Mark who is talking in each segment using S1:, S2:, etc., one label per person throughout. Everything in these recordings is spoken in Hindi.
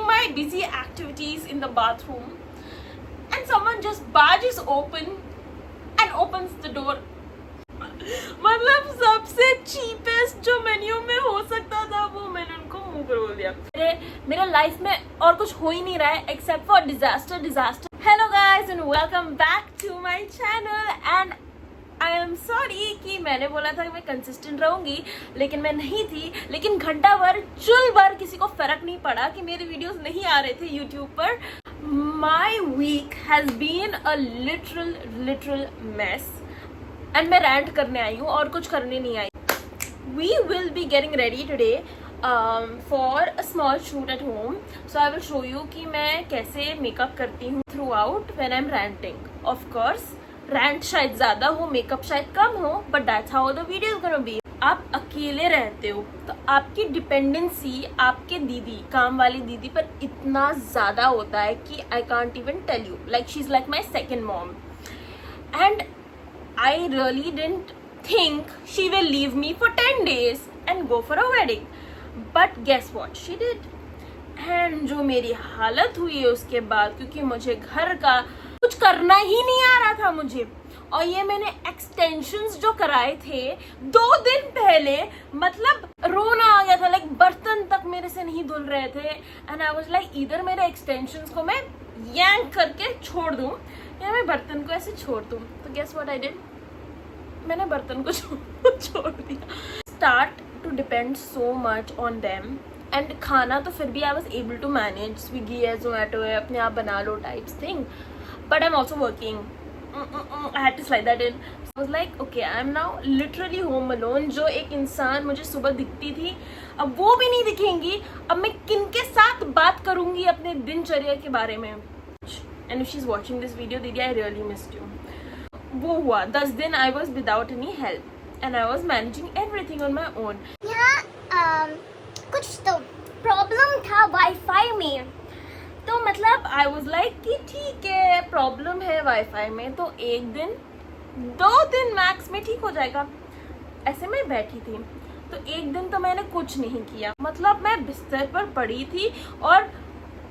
S1: doing my busy activities in the bathroom and someone just barges open and opens the door. मतलब सबसे चीपेस्ट जो मेन्यू में हो सकता था वो मैंने उनको मुंह पर बोल दिया। मेरे लाइफ में और कुछ हो ही नहीं रहा है except for disaster. Hello guys and welcome back to my channel and I am sorry कि मैंने बोला था कि मैं कंसिस्टेंट रहूंगी लेकिन मैं नहीं थी। लेकिन घंटा भर चुल भर किसी को फर्क नहीं पड़ा कि मेरे वीडियोस नहीं आ रहे थे यूट्यूब पर। My week has been a literal mess and मैं रैंट करने आई हूँ और कुछ करने नहीं आई। We will be getting ready today for a small shoot at home, so I will show you कि मैं कैसे मेकअप करती हूँ throughout when I am ranting. Of course rant शायद ज्यादा हो, मेकअप शायद कम हो, but that's how the video is gonna be. आप अकेले रहते हो तो आपकी डिपेंडेंसी आपके दीदी, काम वाली दीदी पर इतना ज्यादा होता है कि I can't even tell you. Like she is like my second mom and I really didn't think she will leave me for 10 days and go for a wedding. But guess what? She did. And जो मेरी हालत हुई है उसके बाद, क्योंकि मुझे घर का कुछ करना ही नहीं आ रहा था मुझे, और ये मैंने एक्सटेंशंस जो कराए थे 2 दिन पहले, मतलब रोना आ गया था। लाइक बर्तन तक मेरे से नहीं धुल रहे थे एंड आई वाज लाइक इधर मेरे एक्सटेंशंस को मैं यांक करके छोड़ दूं या मैं बर्तन को ऐसे छोड़ दूं। तो गेस व्हाट आई डिड, मैंने बर्तन को छोड़ दिया। Start to depend so much on them and खाना तो फिर भी I was able to manage, Swiggy है, जोमेटो है, अपने आप बना लो types thing, but I am also working. I had to slide that in. I was like okay I am now literally home alone. जो एक इंसान मुझे सुबह दिखती थी अब वो भी नहीं दिखेंगी। अब मैं किनके साथ बात करूंगी अपने दिनचर्या के बारे में। And if she is watching this video, दीदी आई रियली मिस्ड यू। वो हुआ 10 दिन I was without any help and I was managing everything on my own.
S2: यहाँ कुछ तो प्रॉब्लम था वाईफाई में,
S1: तो मतलब आई वॉज लाइक कि ठीक है प्रॉब्लम है वाईफाई में, तो 1 दिन 2 दिन मैक्स में ठीक हो जाएगा। ऐसे में बैठी थी तो 1 दिन तो मैंने कुछ नहीं किया। मतलब मैं बिस्तर पर पड़ी थी और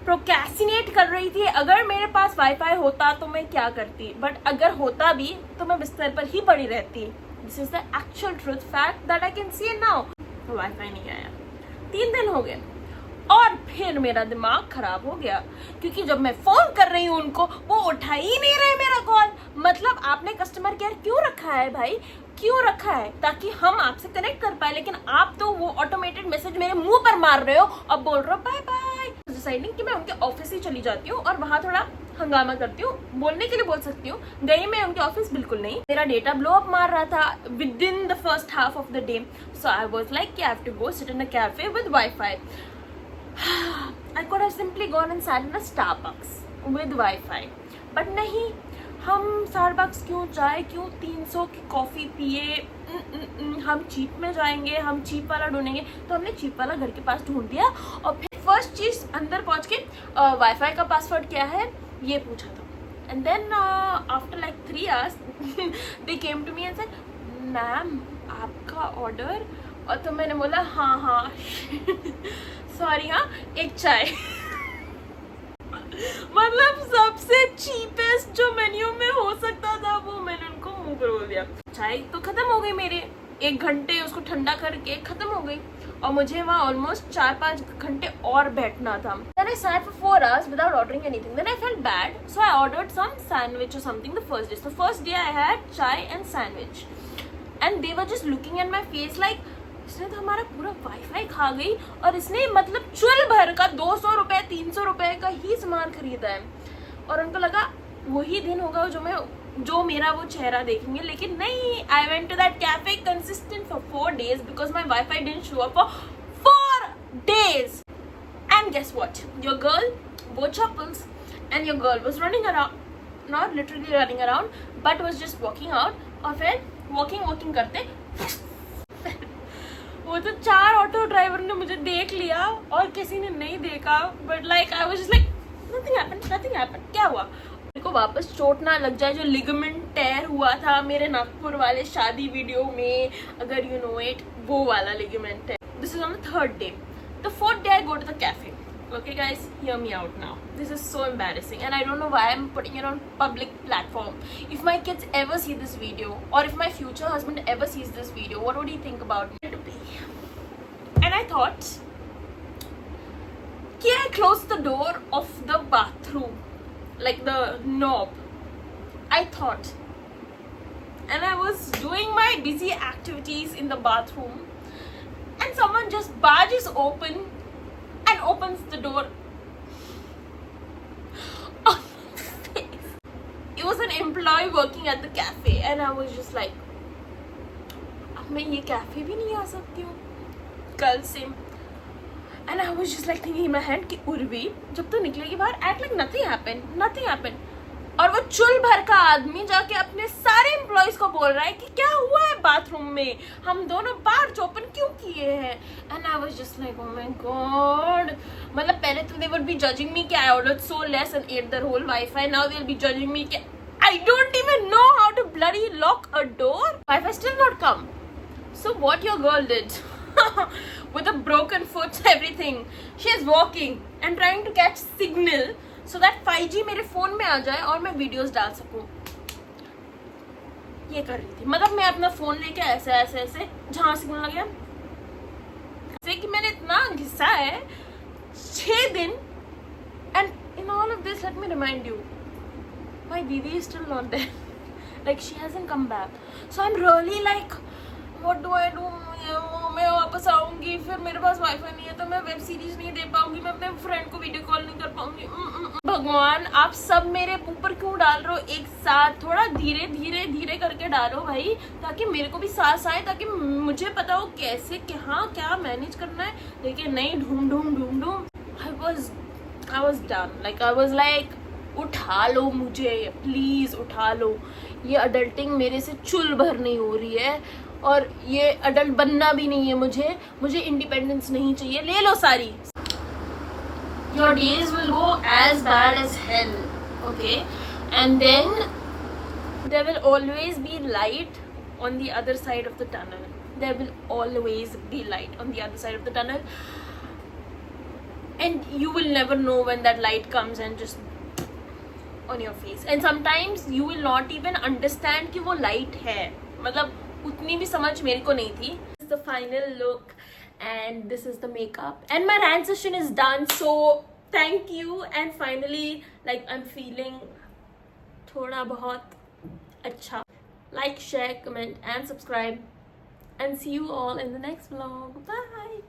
S1: प्रोक्रेस्टिनेट कर रही थी। अगर मेरे पास वाईफाई होता तो मैं क्या करती, बट अगर होता भी तो मैं बिस्तर पर ही पड़ी रहती। This is the actual truth fact that I can see now. Wifi नहीं आया, 3 दिन हो गए और फिर मेरा दिमाग खराब हो गया क्योंकि जब मैं फोन कर रही हूँ उनको वो उठा ही नहीं रहे मेरा कॉल। मतलब आपने कस्टमर केयर क्यों रखा है भाई, क्यों रखा है? ताकि हम आपसे कनेक्ट कर पाए, लेकिन आप तो वो ऑटोमेटेड मैसेज मेरे मुंह पर मार रहे हो और बोल रहे हो बाय बाय। डिसाइडिंग कि मैं उनके ऑफिस ही चली जाती हूँ और वहां थोड़ा हंगामा करती हूँ, बोलने के लिए बोल सकती हूँ। गई मैं उनके ऑफिस बिल्कुल नहीं, मेरा डेटा ब्लो अप मार रहा था within the first half of the day, so I was like I have to go sit in a cafe with WiFi. I could have simply gone and sat in a Starbucks with Wi-Fi, but नहीं, हम Starbucks क्यों जाए, क्यों 300 की कॉफी पिए, हम चीप में जाएंगे, हम चीप वाला ढूंढेंगे। तो हमने चीप वाला घर के पास ढूंढ दिया और फिर फर्स्ट चीज अंदर पहुंच के वाईफाई का पासवर्ड क्या है ये पूछा था। And then after like 3 hours they came to me and said ma'am आपका ऑर्डर, और तो मैंने बोला हाँ सॉरी हाँ एक चाय। मतलब सबसे चीपेस्ट जो मेन्यू में हो सकता था वो मैंने उनको मुंह पर बोल दिया। चाय तो खत्म हो गई मेरे, 1 घंटे उसको ठंडा करके खत्म हो गई और मुझे वहाँ ऑलमोस्ट 4-5 घंटे और बैठना था। Then I sat for 4 hours without ordering anything. Then I felt bad, so I ordered some sandwich or something the first day. So first day I had chai and sandwich, and they were just looking at my face like इसने तो हमारा पूरा वाईफाई खा गई और इसने मतलब चुल भर का 200 रुपए 300 रुपए का ही सामान खरीदा है। और उनको लगा वही दिन होगा जो मेरा वो चेहरा देखेंगे, लेकिन नहीं। I went to that cafe consistent for 4 days because my wifi didn't show up for 4 days। And guess what, your girl wore chappals and your girl was running around, not literally running around but was just walking out. और फिर वॉकिंग करते वो तो 4 ऑटो ड्राइवर ने मुझे देख लिया और किसी ने नहीं देखा, but like I was just like nothing happened. क्या हुआ? मेरे को वापस चोट ना लग जाए जो लिगामेंट टेयर हुआ था मेरे नागपुर वाले शादी वीडियो में, अगर यू नो इट, वो वाला लिगामेंट है। This is on the 3rd day. The 4th day I go to the cafe. Okay guys, hear me out now. This is so embarrassing and I don't know why I'm putting it on public platform. If my kids ever see this video or if my future husband ever sees this video, what would he think about me? And I thought, can I close the door of the bathroom, like the knob? I thought, and I was doing my busy activities in the bathroom and someone just barges open and opens the door on my face. It was an employee working at the cafe and I was just like, अब मैं ये cafe भी नहीं आ सकती हूँ कल से. And I was just like thinking in my head कि उर्वी जब तो निकलेगी बाहर act like nothing happened. और वो चुल भर का आदमी जाके अपने सारे एम्प्लॉयज को बोल रहा है कि क्या हुआ है बाथरूम में, हम दोनों बार्ज ओपन क्यों किए हैं. And I was just like, oh my god. मतलब पहले तो they would be judging me कि I ordered so less and ate their whole wifi. Now they will be judging me कि I don't even know how to bloody lock a door. Wi-Fi still not come. So what your girl did with a broken foot, everything, she is walking and trying to catch signal so that 5G मेरे फोन में आ जाए और मैं वीडियोस डाल सकूं. ये कर रही थी. मतलब मैं अपना फोन लेके ऐसे ऐसे ऐसे जहाँ सिग्नल लग गया ऐसे कि मैंने इतना घिसा है 6 दिन. And in all of this, let me remind you, my Didi is still not there. Like she hasn't come back. So I'm really like, what do I do? मैं वापस आऊंगी फिर मेरे पास वाईफाई नहीं है तो मैं वेब सीरीज नहीं दे पाऊंगी, मैं अपने फ्रेंड को वीडियो कॉल नहीं कर पाऊंगी. भगवान आप सब मेरे ऊपर क्यों डाल रहे हो एक साथ? थोड़ा धीरे धीरे धीरे करके डालो भाई, ताकि मेरे को भी सांस आए, ताकि मुझे पता हो कैसे कहाँ क्या मैनेज करना है. लेकिन नहीं, ढूंढ ढूंढ ढूंढ ढूंढ. I was done. Like I was like, उठा लो मुझे प्लीज, उठा लो. ये अडल्टिंग मेरे से चुल भर नहीं हो रही है और ये अडल्ट बनना भी नहीं है. मुझे इंडिपेंडेंस नहीं चाहिए. ले लो सारी. Your days will go as bad as hell, okay? And then there will always be light on the other side of the tunnel. There will always be light on the other side of the tunnel. And you will never know when that light comes and just on your face. And sometimes you will not even understand कि वो light है. मतलब उतनी भी समझ मेरे को नहीं थी. This is the final look and this is the makeup and my transition is done. So thank you. And finally, like I'm feeling थोड़ा बहुत अच्छा. Like, share, comment and subscribe and see you all in the next vlog. Bye.